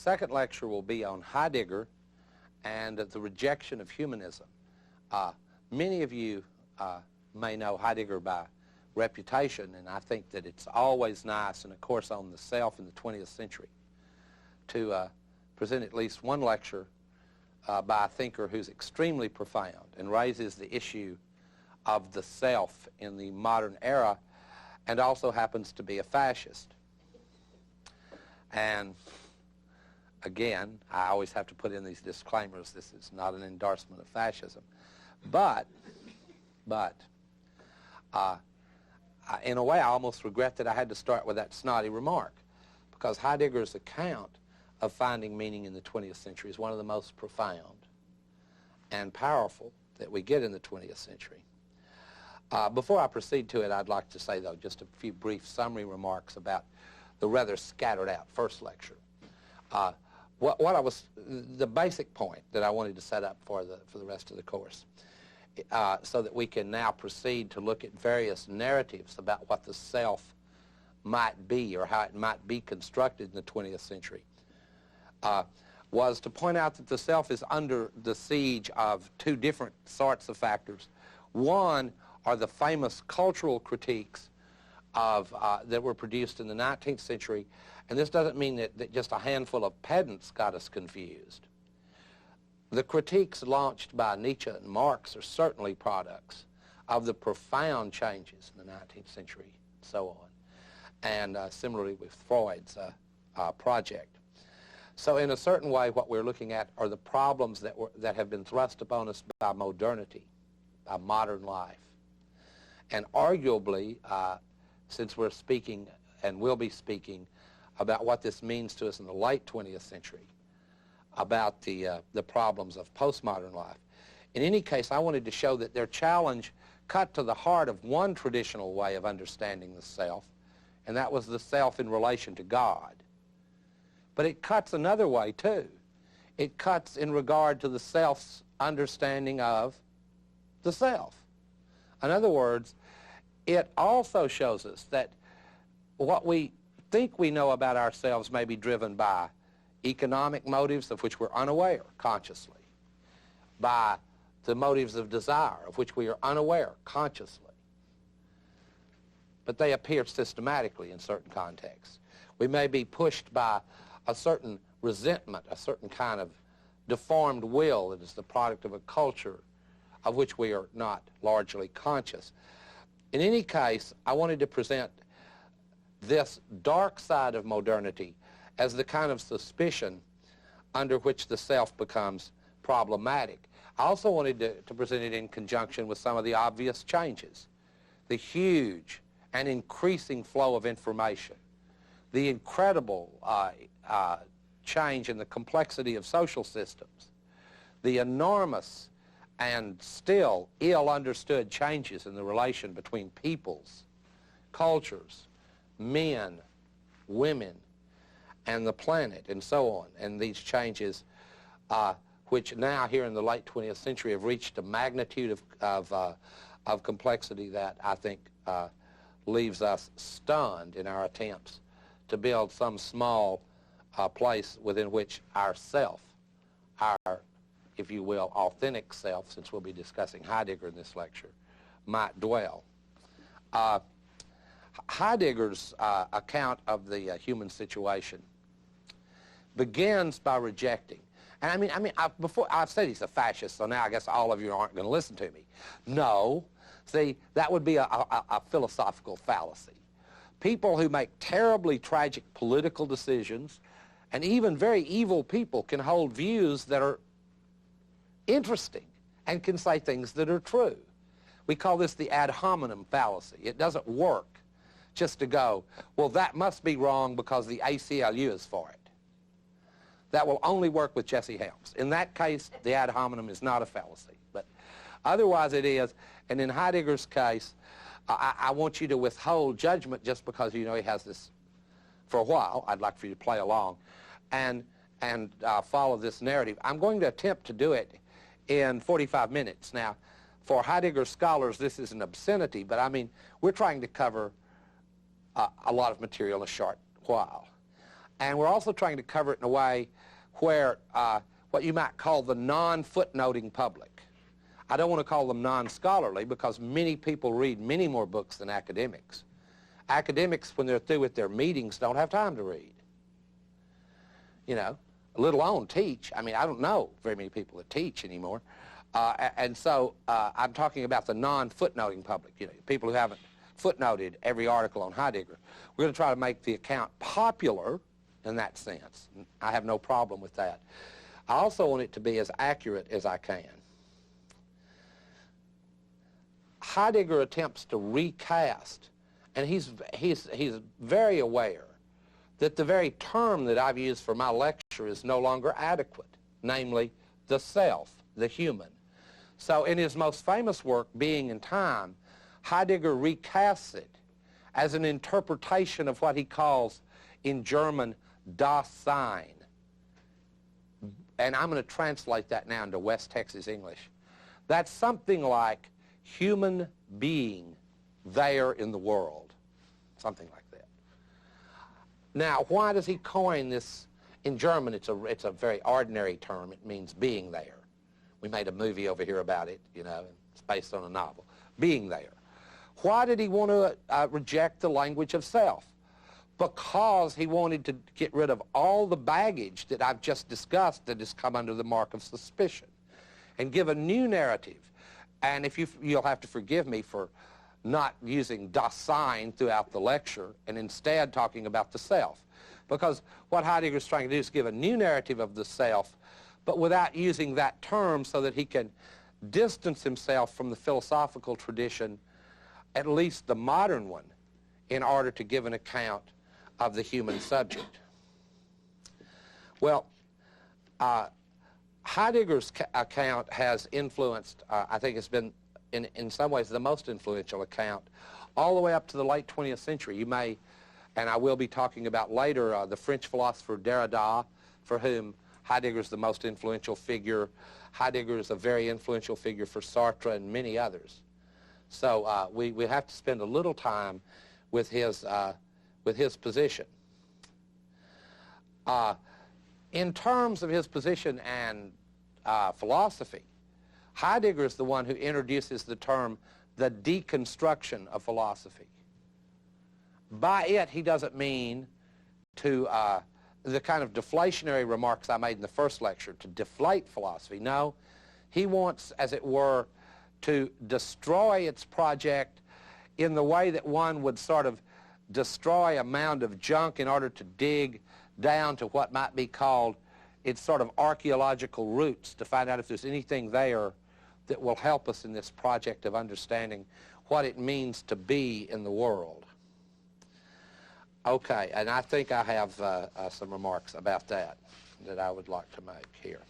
second lecture will be on Heidegger and the rejection of humanism. Many of you may know Heidegger by reputation, and I think that it's always nice in a course on the self in the 20th century to present at least one lecture by a thinker who's extremely profound and raises the issue of the self in the modern era, and also happens to be a fascist. And again, I always have to put in these disclaimers. This is not an endorsement of fascism. But in a way, I almost regret that I had to start with that snotty remark, because Heidegger's account of finding meaning in the 20th century is one of the most profound and powerful that we get in the 20th century. Before I proceed to it, I'd like to say, though, just a few brief summary remarks about the rather scattered out first lecture. The basic point that I wanted to set up for the rest of the course, so that we can now proceed to look at various narratives about what the self might be or how it might be constructed in the 20th century, was to point out that the self is under the siege of two different sorts of factors. One are the famous cultural critiques that were produced in the 19th century, and this doesn't mean that just a handful of pedants got us confused. The critiques launched by Nietzsche and Marx are certainly products of the profound changes in the 19th century, and so on, and similarly with Freud's project. So in a certain way, what we're looking at are the problems that have been thrust upon us by modernity, by modern life. And arguably, since we're speaking and will be speaking about what this means to us in the late 20th century, about the problems of postmodern life. In any case, I wanted to show that their challenge cut to the heart of one traditional way of understanding the self, and that was the self in relation to God. But it cuts another way, too. It cuts in regard to the self's understanding of the self. In other words, it also shows us that what we think we know about ourselves may be driven by economic motives of which we're unaware consciously, by the motives of desire of which we are unaware consciously. But they appear systematically in certain contexts. We may be pushed by a certain resentment, a certain kind of deformed will that is the product of a culture of which we are not largely conscious. In any case, I wanted to present this dark side of modernity as the kind of suspicion under which the self becomes problematic. I also wanted to present it in conjunction with some of the obvious changes, the huge and increasing flow of information, the incredible change in the complexity of social systems, the enormous and still ill-understood changes in the relation between peoples, cultures, men, women, and the planet, and so on. And these changes, which now here in the late 20th century have reached a magnitude of complexity that I think leaves us stunned in our attempts to build some small place within which our self, our, if you will, authentic self, since we'll be discussing Heidegger in this lecture, might dwell. Heidegger's account of the human situation begins by rejecting. And before I've said he's a fascist, so now I guess all of you aren't going to listen to me. No, see, that would be a philosophical fallacy. People who make terribly tragic political decisions, and even very evil people, can hold views that are interesting and can say things that are true. We call this the ad hominem fallacy. It doesn't work just to go, well, that must be wrong because the ACLU is for it. That will only work with Jesse Helms. In that case, the ad hominem is not a fallacy, but otherwise it is. And in Heidegger's case, I want you to withhold judgment just because you know he has this for a while. I'd like for you to play along and follow this narrative. I'm going to attempt to do it in 45 minutes. Now, for Heidegger scholars, this is an obscenity, but I mean, we're trying to cover a lot of material in a short while. And we're also trying to cover it in a way where what you might call the non-footnoting public. I don't want to call them non-scholarly because many people read many more books than academics. Academics, when they're through with their meetings, don't have time to read. You know, let alone teach. I mean, I don't know very many people that teach anymore. And so I'm talking about the non-footnoting public, you know, people who haven't footnoted every article on Heidegger. We're going to try to make the account popular in that sense. I have no problem with that. I also want it to be as accurate as I can. Heidegger attempts to recast, and he's very aware that the very term that I've used for my lecture is no longer adequate, namely the self, the human. So in his most famous work, Being and Time, Heidegger recasts it as an interpretation of what he calls in German das Sein. And I'm going to translate that now into West Texas English. That's something like human being there in the world, something like that. Now, why does he coin this? In German, it's a very ordinary term. It means being there. We made a movie over here about it, you know, it's based on a novel. Being there. Why did he want to reject the language of self? Because he wanted to get rid of all the baggage that I've just discussed that has come under the mark of suspicion and give a new narrative. And if you'll have to forgive me for not using das Sein throughout the lecture and instead talking about the self. Because what Heidegger is trying to do is give a new narrative of the self, but without using that term so that he can distance himself from the philosophical tradition, at least the modern one, in order to give an account of the human subject. Well, Heidegger's account has influenced, I think it's been in some ways the most influential account, all the way up to the late 20th century. You may, and I will be talking about later, the French philosopher Derrida, for whom Heidegger is the most influential figure. Heidegger is a very influential figure for Sartre and many others. So we have to spend a little time with his position. In terms of his position and philosophy, Heidegger is the one who introduces the term the deconstruction of philosophy. By it, he doesn't mean to the kind of deflationary remarks I made in the first lecture, to deflate philosophy. No, he wants, as it were, to destroy its project in the way that one would sort of destroy a mound of junk in order to dig down to what might be called its sort of archaeological roots to find out if there's anything there that will help us in this project of understanding what it means to be in the world. Okay, and I think I have some remarks about that I would like to make here.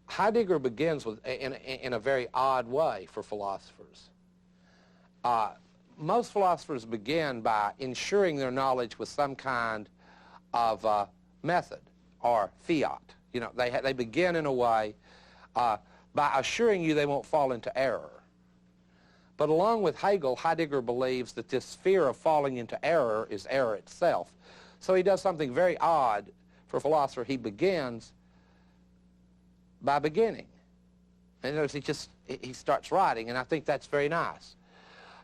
Heidegger begins with, in a very odd way for philosophers. Most philosophers begin by ensuring their knowledge with some kind of method or fiat. You know, they begin in a way by assuring you they won't fall into error. But along with Hegel, Heidegger believes that this fear of falling into error is error itself. So he does something very odd for a philosopher. He begins by beginning. And notice he starts writing, and I think that's very nice.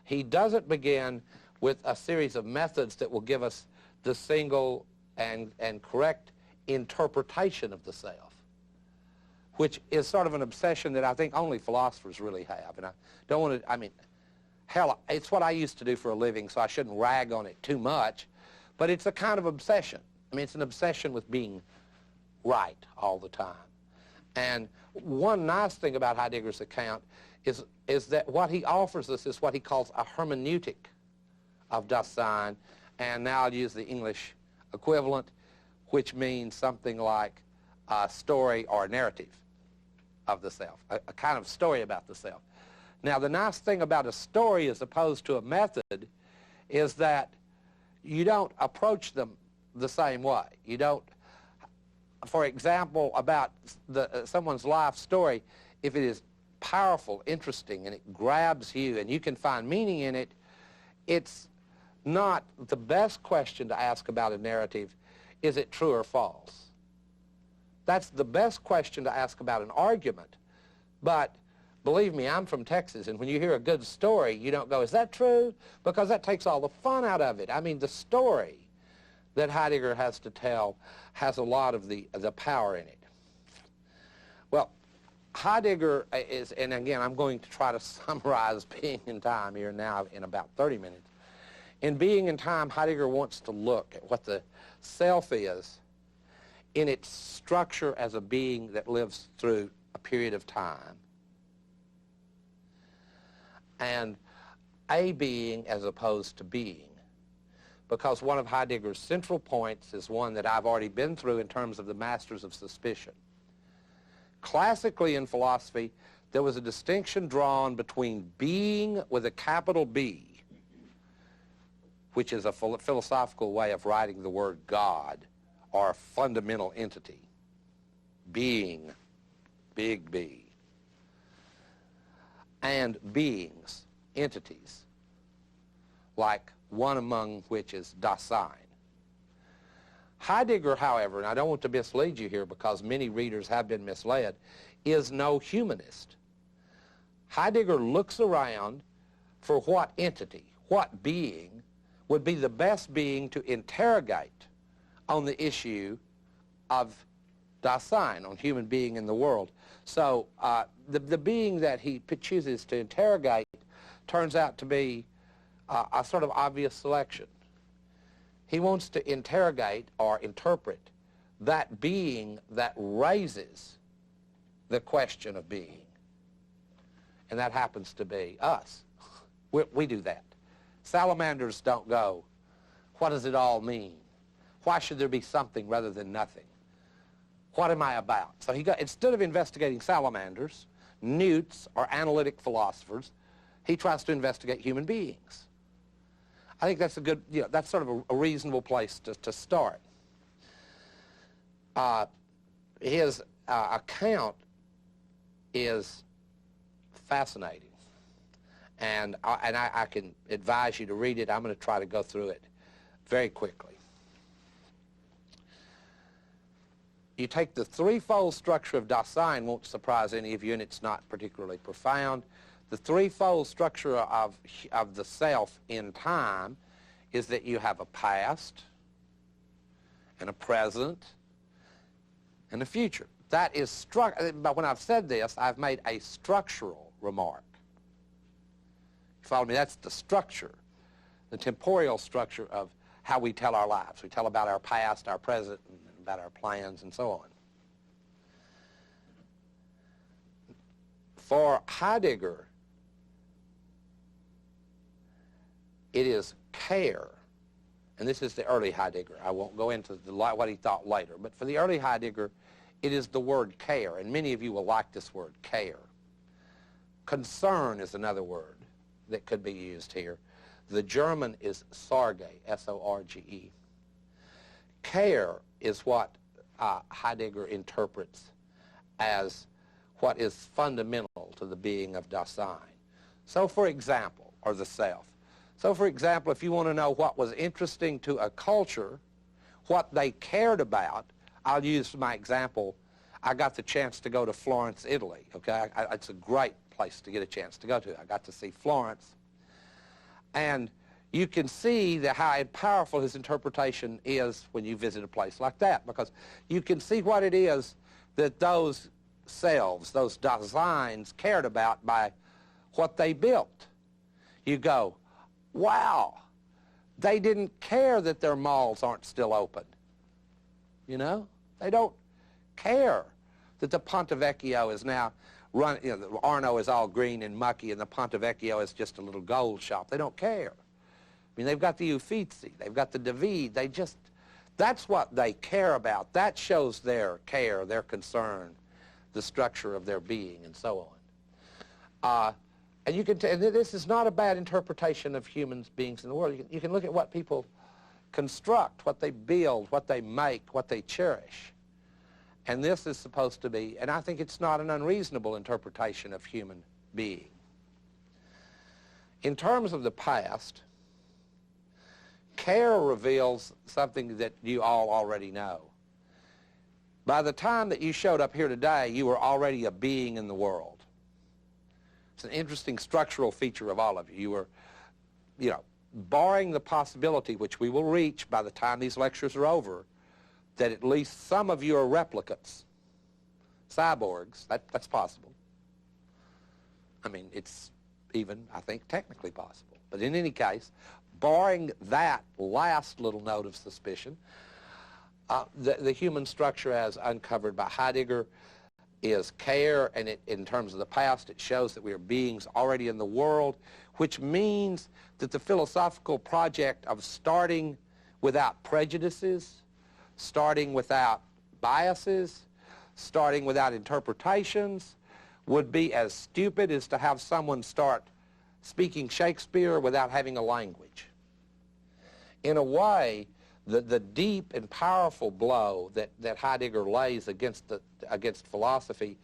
He doesn't begin with a series of methods that will give us the single and correct interpretation of the self, which is sort of an obsession that I think only philosophers really have. And I don't want to, I mean, hell, it's what I used to do for a living, so I shouldn't rag on it too much, but it's a kind of obsession. I mean, it's an obsession with being right all the time. And one nice thing about Heidegger's account is that what he offers us is what he calls a hermeneutic of das Sein, and now I'll use the English equivalent, which means something like a story or a narrative of the self, a kind of story about the self. Now, the nice thing about a story as opposed to a method is that you don't approach them the same way. You don't, for example, about someone's life story, if it is powerful, interesting, and it grabs you, and you can find meaning in it, it's not the best question to ask about a narrative, is it true or false? That's the best question to ask about an argument. But believe me, I'm from Texas, and when you hear a good story, you don't go, is that true? Because that takes all the fun out of it. I mean, the story that Heidegger has to tell has a lot of the power in it. Well, Heidegger is, and again, I'm going to try to summarize Being in Time here now in about 30 minutes. In Being in Time, Heidegger wants to look at what the self is in its structure as a being that lives through a period of time, and a being as opposed to being. Because one of Heidegger's central points is one that I've already been through in terms of the masters of suspicion. Classically in philosophy, there was a distinction drawn between being with a capital B, which is a philosophical way of writing the word God, or a fundamental entity. Being, big B. And beings, entities, like one among which is Dasein. Heidegger, however, and I don't want to mislead you here because many readers have been misled, is no humanist. Heidegger looks around for what entity, what being would be the best being to interrogate on the issue of Dasein, on human being in the world. So the being that he chooses to interrogate turns out to be a sort of obvious selection. He wants to interrogate or interpret that being that raises the question of being. And that happens to be us. We do that. Salamanders don't go, what does it all mean? Why should there be something rather than nothing? What am I about? So instead of investigating salamanders, newts, or analytic philosophers, he tries to investigate human beings. I think that's a good, that's sort of a reasonable place to start. His account is fascinating, and I can advise you to read it. I'm going to try to go through it very quickly. You take the threefold structure of Dasein, won't surprise any of you, and it's not particularly profound. The threefold structure of the self in time is that you have a past, and a present, and a future. That is but when I've said this, I've made a structural remark. You follow me? That's the structure, the temporal structure of how we tell our lives. We tell about our past, our present, and about our plans, and so on. For Heidegger, it is care, and this is the early Heidegger. I won't go into what he thought later, but for the early Heidegger, it is the word care, and many of you will like this word, care. Concern is another word that could be used here. The German is Sorge, S-O-R-G-E. Care is what Heidegger interprets as what is fundamental to the being of Dasein. So, for example, or the self. So, for example, if you want to know what was interesting to a culture, what they cared about, I'll use my example. I got the chance to go to Florence, Italy, okay? It's a great place to get a chance to go to. I got to see Florence. And you can see how powerful his interpretation is when you visit a place like that, because you can see what it is that those selves, those Daseins, cared about by what they built. You go, wow, they didn't care that their malls aren't still open. You know? They don't care that the Ponte Vecchio is now run, the Arno is all green and mucky and the Ponte Vecchio is just a little gold shop. They don't care. I mean, they've got the Uffizi, they've got the David, that's what they care about. That shows their care, their concern, the structure of their being, and so on. And you can this is not a bad interpretation of human beings in the world. You can look at what people construct, what they build, what they make, what they cherish. And this is supposed to be, and I think it's not an unreasonable interpretation of human being. In terms of the past, care reveals something that you all already know. By the time that you showed up here today, you were already a being in the world. It's an interesting structural feature of all of you. You were, barring the possibility, which we will reach by the time these lectures are over, that at least some of you are replicants, cyborgs. That's possible. I mean, it's even, I think, technically possible. But in any case, barring that last little note of suspicion, the human structure as uncovered by Heidegger is care, and in terms of the past, it shows that we are beings already in the world, which means that the philosophical project of starting without prejudices, starting without biases, starting without interpretations, would be as stupid as to have someone start speaking Shakespeare without having a language. In a way, the deep and powerful blow that Heidegger lays against philosophy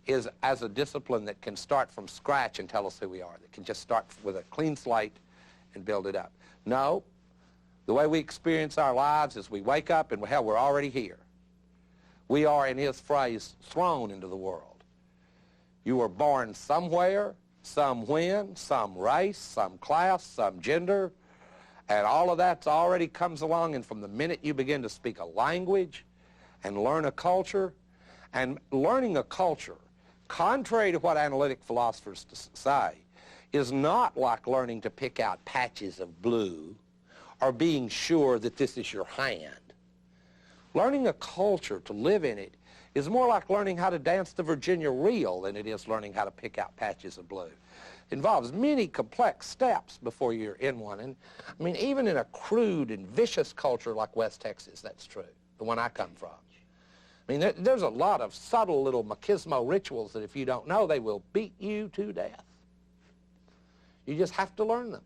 is as a discipline that can start from scratch and tell us who we are, that can just start with a clean slate and build it up. No, the way we experience our lives is we wake up and, hell, we're already here. We are, in his phrase, thrown into the world. You were born somewhere, some when, some race, some class, some gender, and all of that already comes along, and from the minute you begin to speak a language and learn a culture, and learning a culture, contrary to what analytic philosophers say, is not like learning to pick out patches of blue or being sure that this is your hand. Learning a culture, to live in it, is more like learning how to dance the Virginia reel than it is learning how to pick out patches of blue. It involves many complex steps before you're in one. And I mean, even in a crude and vicious culture like West Texas, that's true, the one I come from. I mean, there's a lot of subtle little machismo rituals that if you don't know, they will beat you to death. You just have to learn them.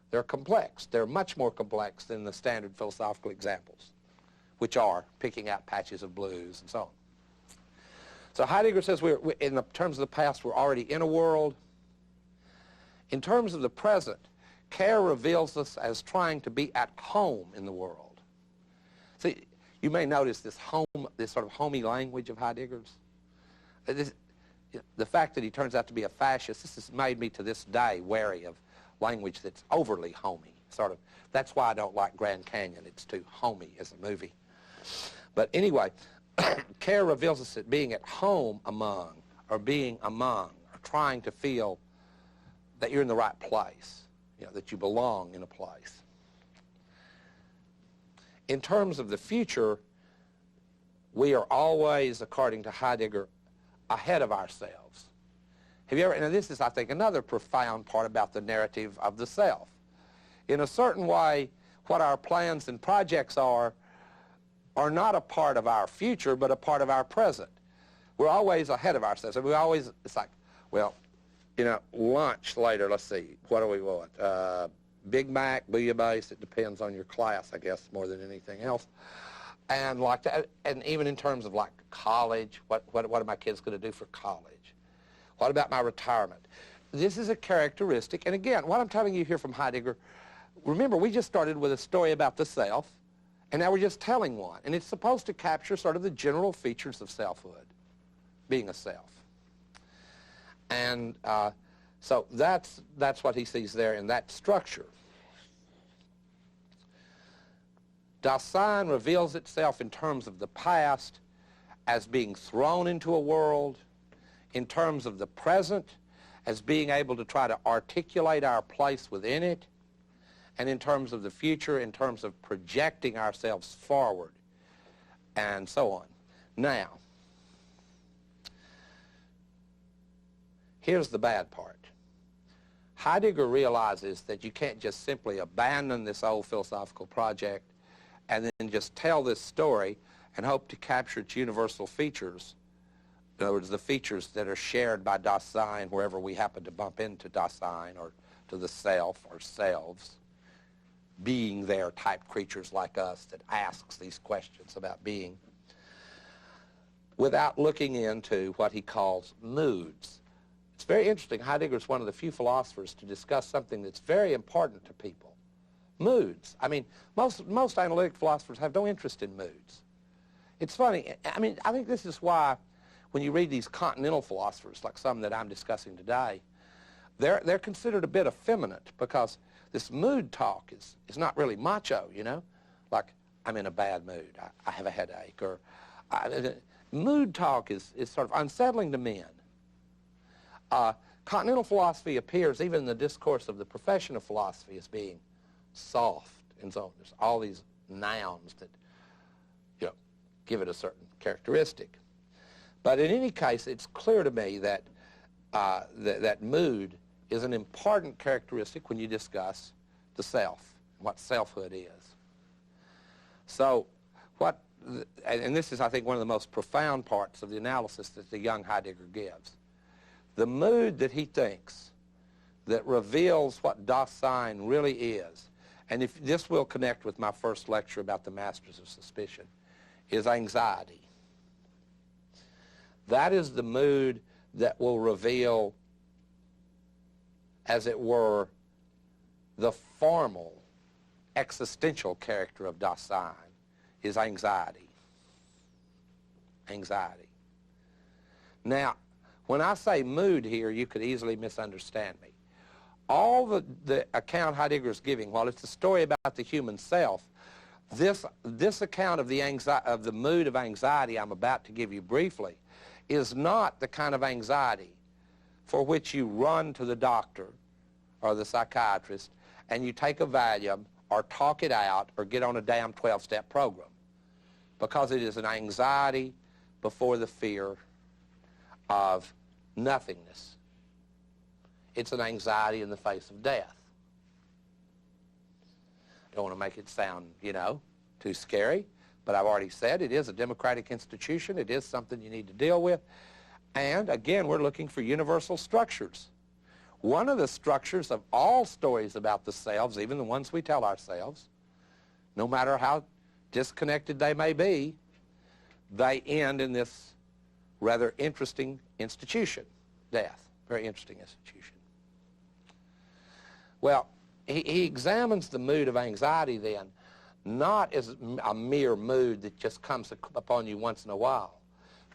They're complex. They're much more complex than the standard philosophical examples, which are picking out patches of blues and so on. So Heidegger says in the terms of the past, we're already in a world. In terms of the present, care reveals us as trying to be at home in the world. See, you may notice this sort of homey language of Heidegger's. The fact that he turns out to be a fascist, this has made me to this day wary of language that's overly homey. That's why I don't like Grand Canyon. It's too homey as a movie. But anyway, care reveals us that being at home among, or being among, or trying to feel that you're in the right place, that you belong in a place. In terms of the future, we are always, according to Heidegger, ahead of ourselves. Have you ever, and this is, I think, another profound part about the narrative of the self. In a certain way, what our plans and projects are not a part of our future, but a part of our present. We're always ahead of ourselves. And it's like, well, lunch later, let's see, what do we want? Big Mac, bouillabaisse, it depends on your class, I guess, more than anything else. And like that, and even in terms of like college, what are my kids going to do for college? What about my retirement? This is a characteristic, and again, what I'm telling you here from Heidegger, remember, we just started with a story about the self, and now we're just telling one. And it's supposed to capture sort of the general features of selfhood, being a self. And so that's what he sees there in that structure. Dasein reveals itself in terms of the past as being thrown into a world, in terms of the present as being able to try to articulate our place within it, and in terms of the future, in terms of projecting ourselves forward, and so on. Now, here's the bad part. Heidegger realizes that you can't just simply abandon this old philosophical project and then just tell this story and hope to capture its universal features. In other words, the features that are shared by Dasein wherever we happen to bump into Dasein or to the self or selves, being there type creatures like us that asks these questions about being, without looking into what he calls moods. It's very interesting. Heidegger is one of the few philosophers to discuss something that's very important to people, moods. I mean, most analytic philosophers have no interest in moods. It's funny. I mean, I think this is why when you read these continental philosophers, like some that I'm discussing today, they're considered a bit effeminate because this mood talk is not really macho, you know? Like, I'm in a bad mood. I have a headache. Or mood talk is sort of unsettling to men. Continental philosophy appears, even in the discourse of the profession of philosophy, as being soft and so on. There's all these nouns that, you know, give it a certain characteristic. But in any case, it's clear to me that that mood is an important characteristic when you discuss the self, what selfhood is. So and this is, I think, one of the most profound parts of the analysis that the young Heidegger gives. The mood that he thinks that reveals what Dasein really is, and if this will connect with my first lecture about the masters of suspicion, is anxiety. That is the mood that will reveal, as it were, the formal existential character of Dasein, is anxiety. Anxiety. Now, when I say mood here, you could easily misunderstand me. All the account Heidegger is giving, while it's a story about the human self, this account of the mood of anxiety I'm about to give you briefly is not the kind of anxiety for which you run to the doctor or the psychiatrist and you take a Valium or talk it out or get on a damn 12-step program, because it is an anxiety before the fear of nothingness. It's an anxiety in the face of death. I don't want to make it sound, you know, too scary, but I've already said it is a democratic institution. It is something you need to deal with. And again, we're looking for universal structures. One of the structures of all stories about the selves, even the ones we tell ourselves, no matter how disconnected they may be, they end in this rather interesting institution, death. Very interesting institution. Well, he examines the mood of anxiety then, not as a mere mood that just comes upon you once in a while,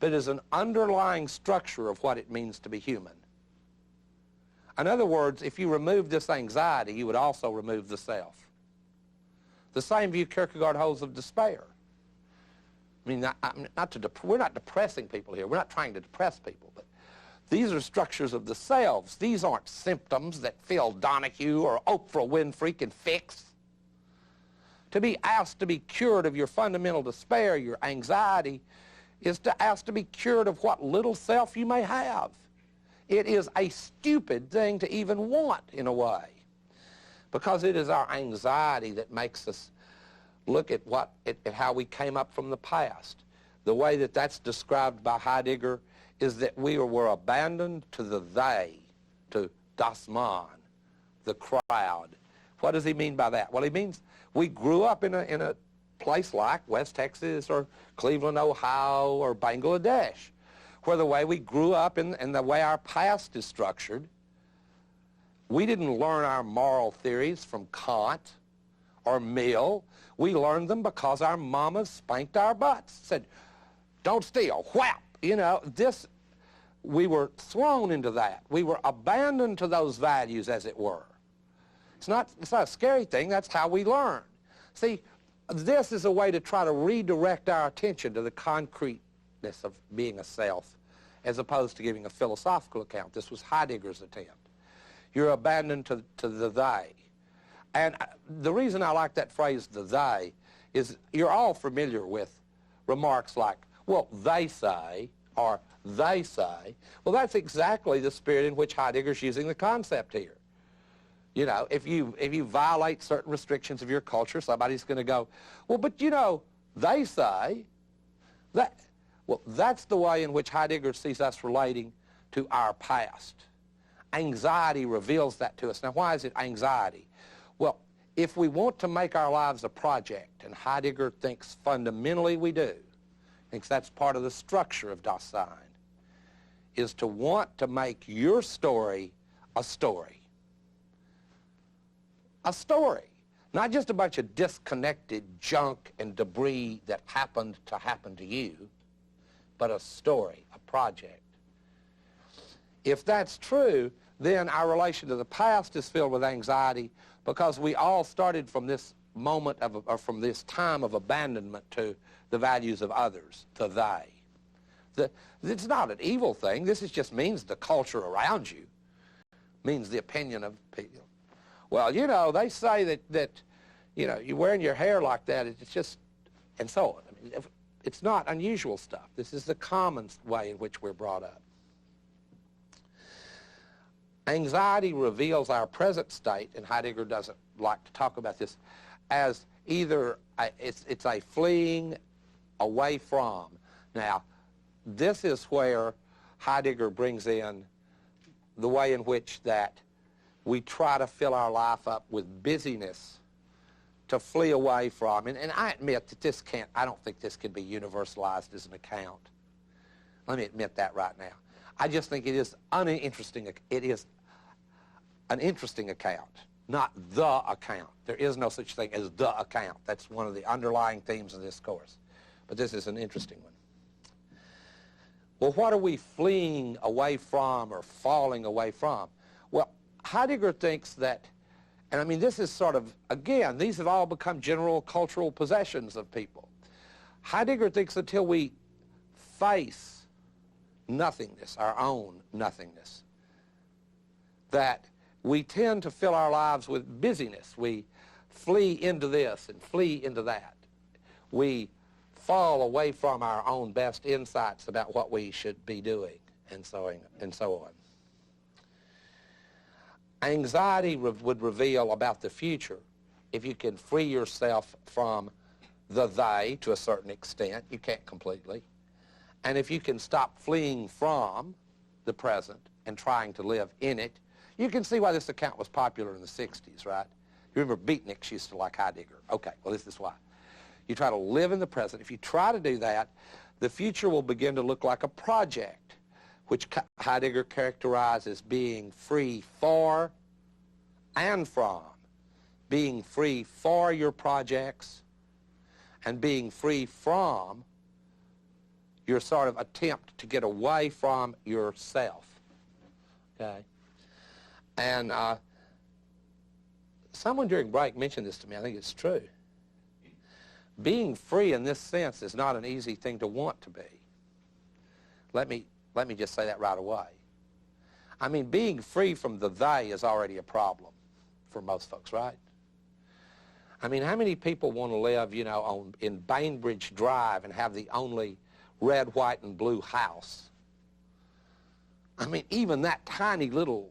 but as an underlying structure of what it means to be human. In other words, if you remove this anxiety, you would also remove the self. The same view Kierkegaard holds of despair. I mean, we're not depressing people here. We're not trying to depress people, but these are structures of the selves. These aren't symptoms that Phil Donahue or Oprah Winfrey can fix. To be asked to be cured of your fundamental despair, your anxiety, is to ask to be cured of what little self you may have. It is a stupid thing to even want, in a way, because it is our anxiety that makes us look at how we came up from the past. The way that that's described by Heidegger is that we were abandoned to the they, to das Mann, the crowd. What does he mean by that? Well, he means we grew up in a place like West Texas or Cleveland, Ohio, or Bangladesh, where the way we grew up and the way our past is structured, we didn't learn our moral theories from Kant or Mill. We learned them because our mamas spanked our butts, said, don't steal, whap. You know, we were thrown into that. We were abandoned to those values, as it were. It's not a scary thing. That's how we learn. See, this is a way to try to redirect our attention to the concreteness of being a self, as opposed to giving a philosophical account. This was Heidegger's attempt. You're abandoned to the they. And the reason I like that phrase, the they, is you're all familiar with remarks like, well, they say, or they say. Well, that's exactly the spirit in which Heidegger's using the concept here. You know, if you violate certain restrictions of your culture, somebody's going to go, well, but you know, they say that. Well, that's the way in which Heidegger sees us relating to our past. Anxiety reveals that to us. Now, why is it anxiety? Well, if we want to make our lives a project, and Heidegger thinks fundamentally we do, thinks that's part of the structure of Dasein, is to want to make your story a story. A story. Not just a bunch of disconnected junk and debris that happened to happen to you, but a story, a project. If that's true, then our relation to the past is filled with anxiety because we all started from this moment of, or from this time of abandonment to the values of others, to they. It's not an evil thing. This just means the culture around you, means the opinion of people. Well, you know, they say that you know, you're wearing your hair like that, it's just, and so on. I mean, it's not unusual stuff. This is the common way in which we're brought up. Anxiety reveals our present state, and Heidegger doesn't like to talk about this, as either it's a fleeing away from. Now, this is where Heidegger brings in the way in which that we try to fill our life up with busyness to flee away from. And I admit that this can't, I don't think this can be universalized as an account. Let me admit that right now. I just think it is uninteresting. It is an interesting account, not the account. There is no such thing as the account. That's one of the underlying themes of this course. But this is an interesting one. Well, what are we fleeing away from or falling away from? Well, Heidegger thinks that, and I mean this is sort of, again, these have all become general cultural possessions of people. Heidegger thinks until we face nothingness, our own nothingness, that we tend to fill our lives with busyness. We flee into this and flee into that. We fall away from our own best insights about what we should be doing, and so on. Anxiety would reveal about the future if you can free yourself from the they to a certain extent. You can't completely. And if you can stop fleeing from the present and trying to live in it, you can see why this account was popular in the 60s, right? You remember beatniks used to like Heidegger. Okay, well, this is why. You try to live in the present. If you try to do that, the future will begin to look like a project, which Heidegger characterized as being free for and from, being free for your projects and being free from your sort of attempt to get away from yourself, okay? And someone during break mentioned this to me. I think it's true. Being free in this sense is not an easy thing to want to be. Let me just say that right away. I mean, being free from the they is already a problem for most folks, right? I mean, how many people want to live, you know, in Bainbridge Drive and have the only red, white, and blue house? I mean, even that tiny little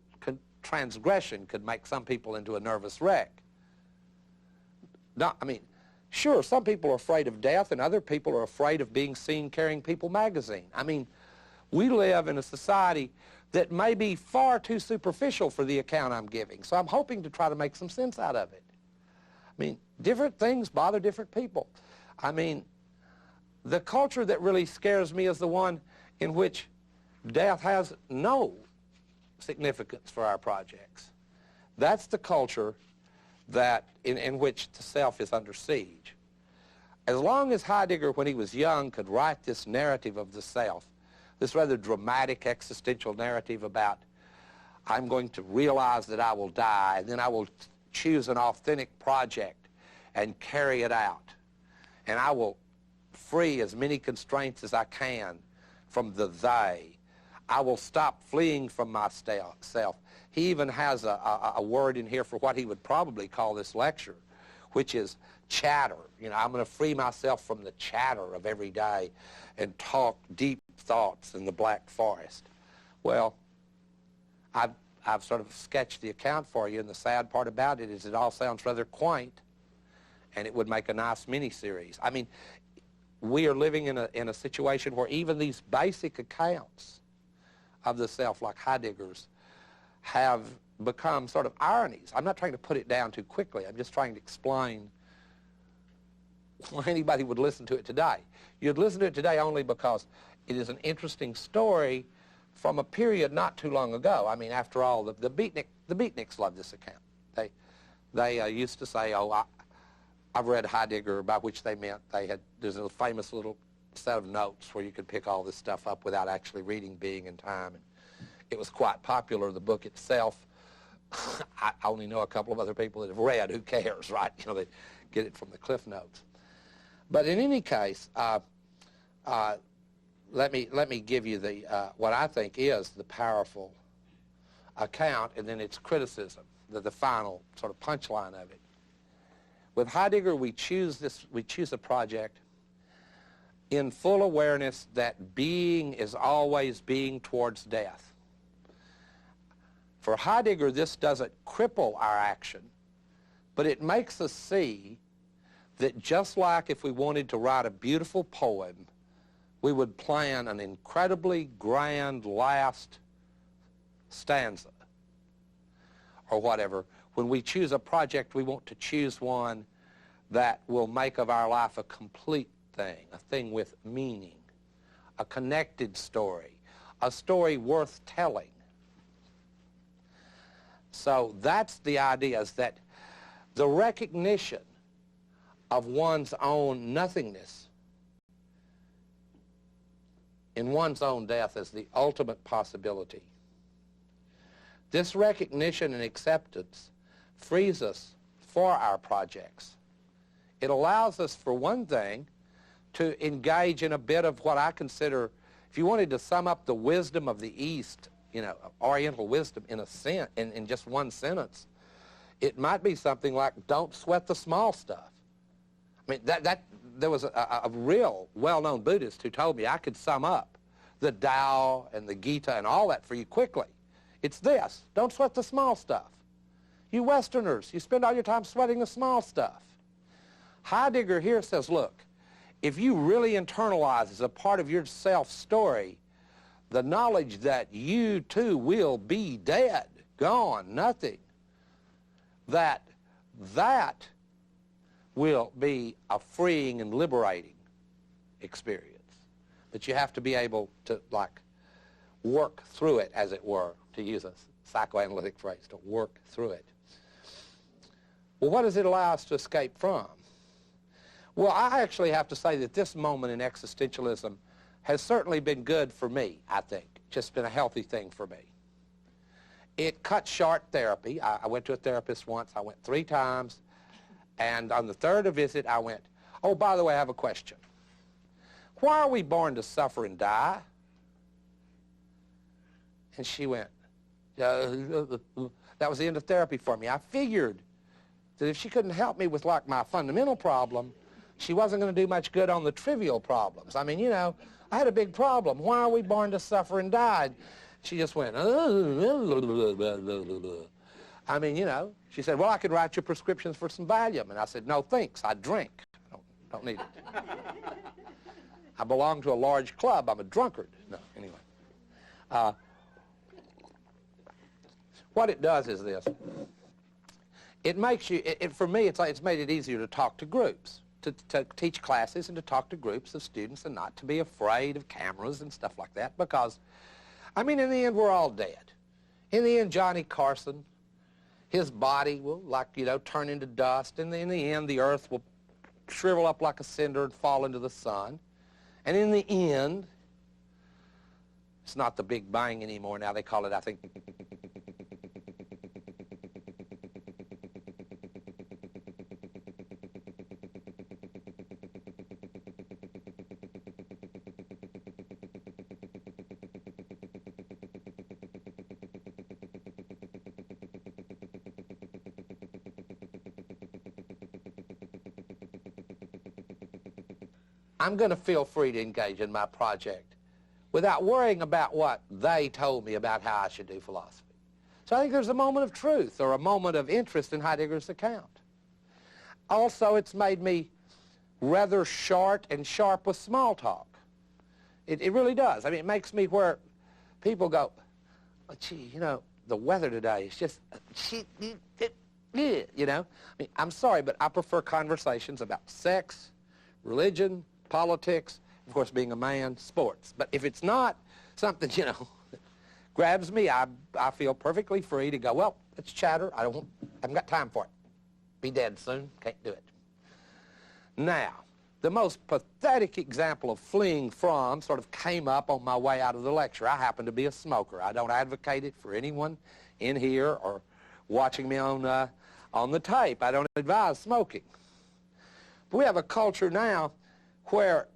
transgression could make some people into a nervous wreck. No, I mean, sure, some people are afraid of death and other people are afraid of being seen carrying People magazine. I mean, we live in a society that may be far too superficial for the account I'm giving, so I'm hoping to try to make some sense out of it. I mean, different things bother different people. I mean, the culture that really scares me is the one in which death has no significance for our projects. That's the culture that in which the self is under siege. As long as Heidegger, when he was young, could write this narrative of the self, this rather dramatic existential narrative about I'm going to realize that I will die, and then I will choose an authentic project and carry it out, and I will free as many constraints as I can from the they. I will stop fleeing from myself. He even has a word in here for what he would probably call this lecture, which is chatter. You know, I'm going to free myself from the chatter of every day and talk deep thoughts in the Black Forest. Well, I've sort of sketched the account for you, and the sad part about it is it all sounds rather quaint, and it would make a nice mini-series. I mean, we are living in a situation where even these basic accounts of the self, like Heidegger's, have become sort of ironies. I'm not trying to put it down too quickly. I'm just trying to explain why anybody would listen to it today. You'd listen to it today only because it is an interesting story from a period not too long ago. I mean, after all, the beatniks love this account. they used to say, oh, I've read Heidegger, by which they meant there's a famous little set of notes where you could pick all this stuff up without actually reading Being and Time. And it was quite popular, the book itself. I only know a couple of other people that have read. Who cares, right? You know, they get it from the Cliff Notes. But in any case, let me give you the what I think is the powerful account, and then its criticism, the final sort of punchline of it. With Heidegger, we choose a project in full awareness that being is always being towards death. For Heidegger, this doesn't cripple our action, but it makes us see that just like if we wanted to write a beautiful poem, we would plan an incredibly grand last stanza or whatever. When we choose a project, we want to choose one that will make of our life a complete thing, a thing with meaning, a connected story, a story worth telling. So that's the idea, is that the recognition of one's own nothingness in one's own death is the ultimate possibility. This recognition and acceptance frees us for our projects. It allows us, for one thing, to engage in a bit of what I consider, if you wanted to sum up the wisdom of the East, you know, Oriental wisdom in just one sentence, it might be something like, don't sweat the small stuff. I mean, there was a real well-known Buddhist who told me I could sum up the Tao and the Gita and all that for you quickly. It's this: don't sweat the small stuff. You Westerners, you spend all your time sweating the small stuff. Heidegger here says, look, if you really internalize as a part of your self-story the knowledge that you too will be dead, gone, nothing, that will be a freeing and liberating experience. But you have to be able to, like, work through it, as it were, to use a psychoanalytic phrase, to work through it. Well, what does it allow us to escape from? Well, I actually have to say that this moment in existentialism has certainly been good for me, I think. Just been a healthy thing for me. It cut short therapy. I went to a therapist once. I went 3 times. And on the 3rd visit, I went, oh, by the way, I have a question. Why are we born to suffer and die? And she went, that was the end of therapy for me. I figured that if she couldn't help me with, like, my fundamental problem, she wasn't going to do much good on the trivial problems. I mean, you know, I had a big problem. Why are we born to suffer and die? She just went, I mean, you know, she said, well, I could write you prescriptions for some Valium. And I said, no, thanks, I drink. Don't need it. I belong to a large club. I'm a drunkard. No, anyway. What it does is this. It makes you, for me, it's made it easier to talk to groups, to teach classes and to talk to groups of students and not to be afraid of cameras and stuff like that, because, I mean, in the end, we're all dead. In the end, Johnny Carson, his body will, like, you know, turn into dust. And in the end, the earth will shrivel up like a cinder and fall into the sun. And in the end, it's not the Big Bang anymore. Now they call it, I think, I'm going to feel free to engage in my project without worrying about what they told me about how I should do philosophy. So I think there's a moment of truth or a moment of interest in Heidegger's account. Also, it's made me rather short and sharp with small talk. It really does. I mean, it makes me where people go, oh, gee, you know, the weather today is just, you know. I mean, I'm sorry, but I prefer conversations about sex, religion, politics, of course, being a man, sports. But if it's not something, you know, that grabs me, I feel perfectly free to go, well, let's chatter. I haven't got time for it. Be dead soon. Can't do it. Now, the most pathetic example of fleeing from sort of came up on my way out of the lecture. I happen to be a smoker. I don't advocate it for anyone in here or watching me on the tape. I don't advise smoking. But we have a culture now where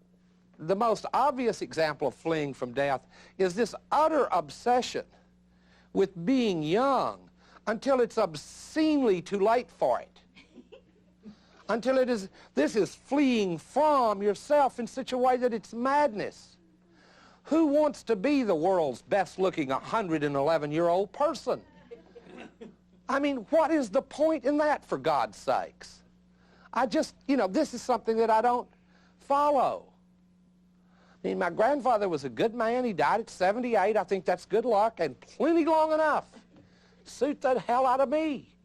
the most obvious example of fleeing from death is this utter obsession with being young until it's obscenely too late for it. Until this is fleeing from yourself in such a way that it's madness. Who wants to be the world's best-looking 111-year-old person? I mean, what is the point in that, for God's sakes? I just, this is something that I don't follow. I mean, my grandfather was a good man. He died at 78. I think that's good luck and plenty long enough. Suit the hell out of me.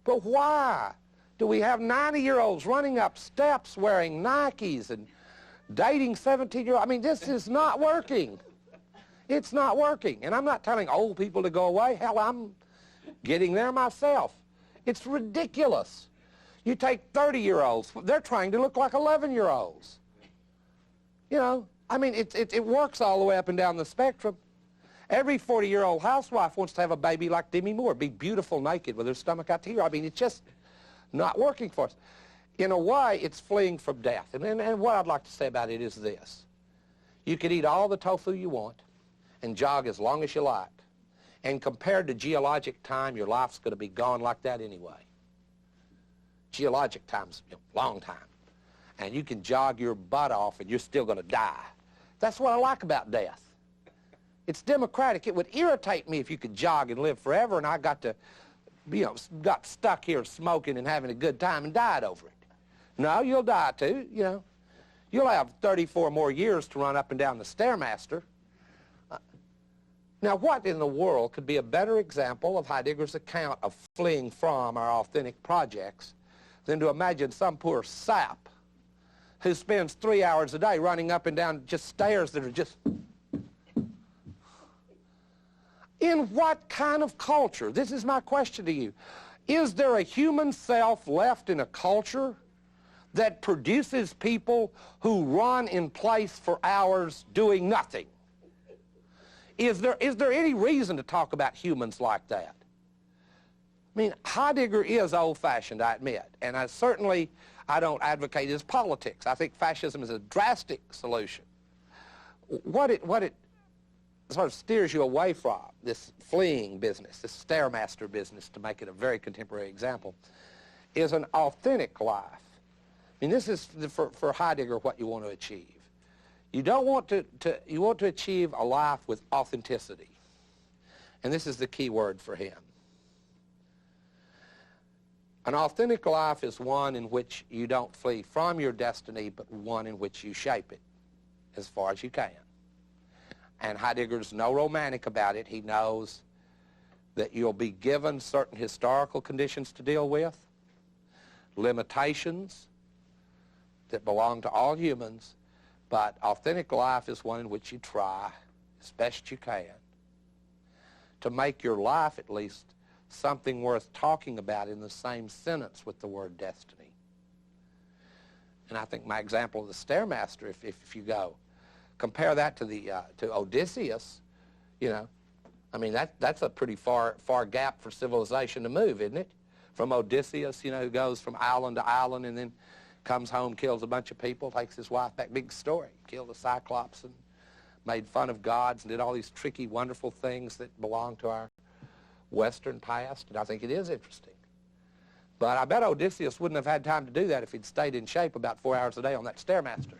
But why do we have 90-year-olds running up steps wearing Nikes and dating 17-year-olds? I mean, this is not working. It's not working. And I'm not telling old people to go away. Hell, I'm getting there myself. It's ridiculous. You take 30-year-olds. They're trying to look like 11-year-olds. I mean, it works all the way up and down the spectrum. Every 40-year-old housewife wants to have a baby like Demi Moore, be beautiful naked with her stomach out to here. I mean, it's just not working for us. In a way, it's fleeing from death. And what I'd like to say about it is this. You could eat all the tofu you want and jog as long as you like. And compared to geologic time, your life's going to be gone like that anyway. Geologic time's a long time. And you can jog your butt off and you're still going to die. That's what I like about death. It's democratic. It would irritate me if you could jog and live forever and I got to, got stuck here smoking and having a good time and died over it. No, you'll die too, You'll have 34 more years to run up and down the Stairmaster. Now, what in the world could be a better example of Heidegger's account of fleeing from our authentic projects than to imagine some poor sap who spends 3 hours a day running up and down just stairs that are just... In what kind of culture? This is my question to you. Is there a human self left in a culture that produces people who run in place for hours doing nothing? Is there any reason to talk about humans like that? I mean, Heidegger is old-fashioned, I admit, and I don't advocate his politics. I think fascism is a drastic solution. What it sort of steers you away from, this fleeing business, this Stairmaster business, to make it a very contemporary example, is an authentic life. I mean, this is, for Heidegger, what you want to achieve. You don't want you want to achieve a life with authenticity. And this is the key word for him. An authentic life is one in which you don't flee from your destiny, but one in which you shape it as far as you can. And Heidegger's no romantic about it. He knows that you'll be given certain historical conditions to deal with, limitations that belong to all humans, but authentic life is one in which you try as best you can to make your life, at least, something worth talking about in the same sentence with the word destiny. And I think my example of the Stairmaster, if you go, compare that to Odysseus, I mean, that's a pretty far gap for civilization to move, isn't it? From Odysseus, who goes from island to island and then comes home, kills a bunch of people, takes his wife back. Big story. Killed a Cyclops and made fun of gods and did all these tricky, wonderful things that belong to our Western past, and I think it is interesting. But I bet Odysseus wouldn't have had time to do that if he'd stayed in shape about 4 hours a day on that Stairmaster.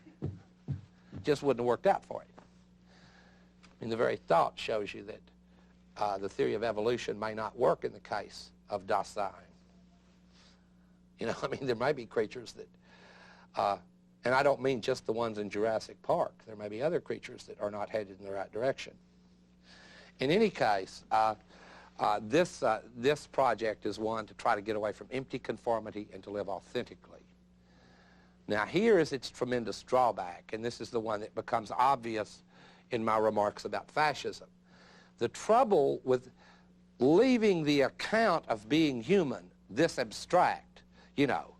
Just wouldn't have worked out for him. I mean, the very thought shows you that the theory of evolution may not work in the case of Dasein. I mean, there may be creatures that, and I don't mean just the ones in Jurassic Park. There may be other creatures that are not headed in the right direction. In any case, this project is one to try to get away from empty conformity and to live authentically. Now, here is its tremendous drawback, and this is the one that becomes obvious in my remarks about fascism. The trouble with leaving the account of being human this abstract you know,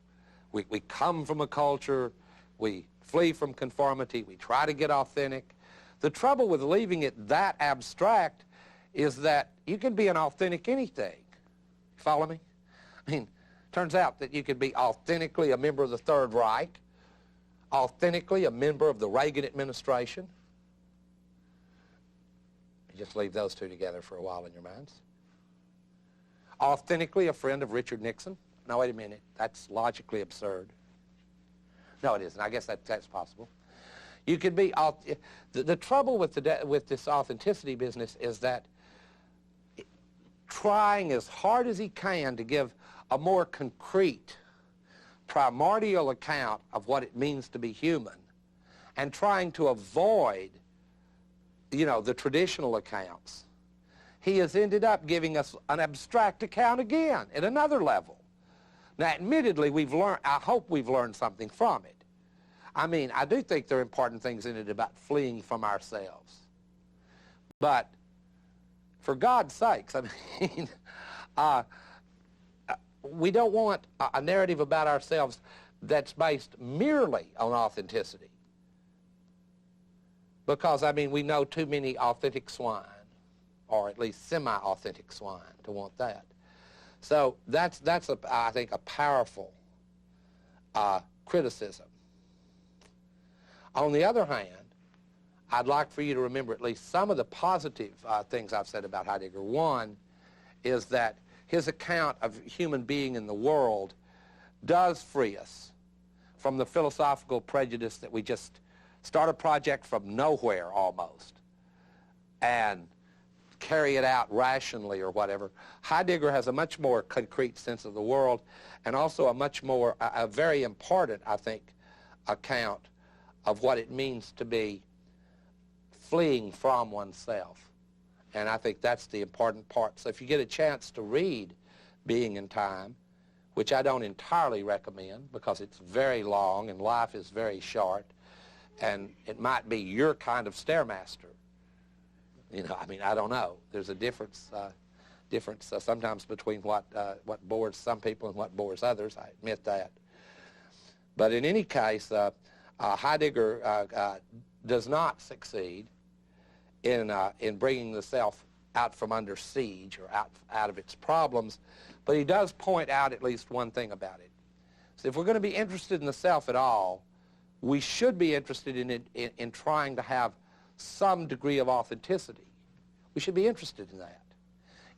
we come from a culture, we flee from conformity, we try to get authentic. The trouble with leaving it that abstract is that you can be an authentic anything. Follow me? I mean, turns out that you could be authentically a member of the Third Reich, authentically a member of the Reagan administration. You just leave those two together for a while in your minds. Authentically a friend of Richard Nixon. No, wait a minute. That's logically absurd. No, it isn't. I guess that's possible. You could be... The trouble with this authenticity business is that trying as hard as he can to give a more concrete, primordial account of what it means to be human, and trying to avoid, you know, the traditional accounts, he has ended up giving us an abstract account again at another level. Now, admittedly, I hope we've learned something from it. I mean, I do think there are important things in it about fleeing from ourselves. But for God's sakes, I mean, we don't want a narrative about ourselves that's based merely on authenticity. Because, I mean, we know too many authentic swine, or at least semi-authentic swine, to want that. So that's I think, a powerful criticism. On the other hand, I'd like for you to remember at least some of the positive things I've said about Heidegger. One is that his account of human being in the world does free us from the philosophical prejudice that we just start a project from nowhere almost and carry it out rationally or whatever. Heidegger has a much more concrete sense of the world, and also a very important, I think, account of what it means to be fleeing from oneself. And I think that's the important part. So if you get a chance to read Being in Time, which I don't entirely recommend because it's very long and life is very short, and it might be your kind of stairmaster. You know, I mean, I don't know. There's a difference sometimes between what bores some people and what bores others. I admit that. But in any case, Heidegger does not succeed in bringing the self out from under siege or out of its problems, but he does point out at least one thing about it. So if we're going to be interested in the self at all, we should be interested in trying to have some degree of authenticity. We should be interested in that.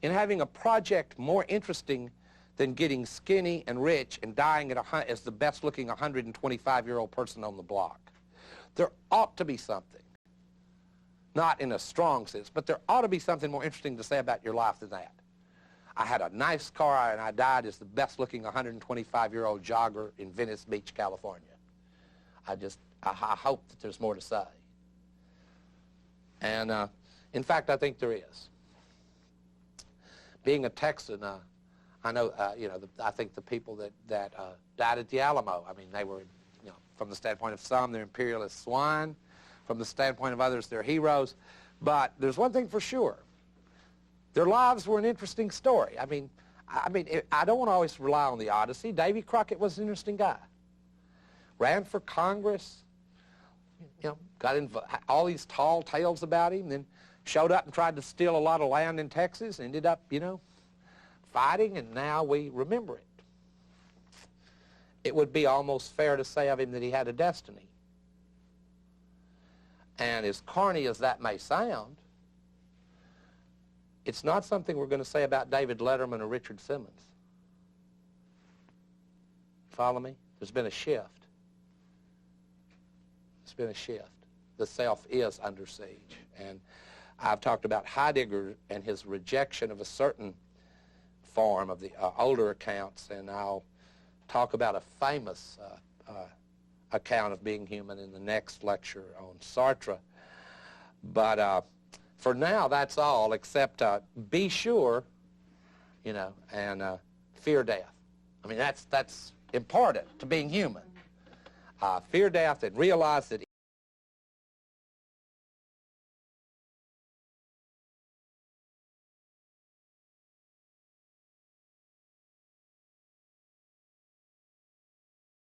In having a project more interesting than getting skinny and rich and dying as the best-looking 125-year-old person on the block. There ought to be something, not in a strong sense, but there ought to be something more interesting to say about your life than that. I had a nice car and I died as the best-looking 125-year-old jogger in Venice Beach, California. I hope that there's more to say. And in fact, I think there is. Being a Texan, I know, you know, I think the people that died at the Alamo, I mean, they were, you know, from the standpoint of some, they're imperialist swine. From the standpoint of others, they're heroes. But there's one thing for sure. Their lives were an interesting story. I mean, I don't want to always rely on the Odyssey. Davy Crockett was an interesting guy. Ran for Congress, you know, got all these tall tales about him, then showed up and tried to steal a lot of land in Texas, ended up, you know, fighting, and now we remember it. It would be almost fair to say of him that he had a destiny. And as corny as that may sound, it's not something we're going to say about David Letterman or Richard Simmons. Follow me? There's been a shift. There's been a shift. The self is under siege. And I've talked about Heidegger and his rejection of a certain form of the older accounts, and I'll talk about a famous account of being human in the next lecture on Sartre. But for now, that's all, except be sure, you know, and fear death. I mean, that's important to being human. Fear death and realize that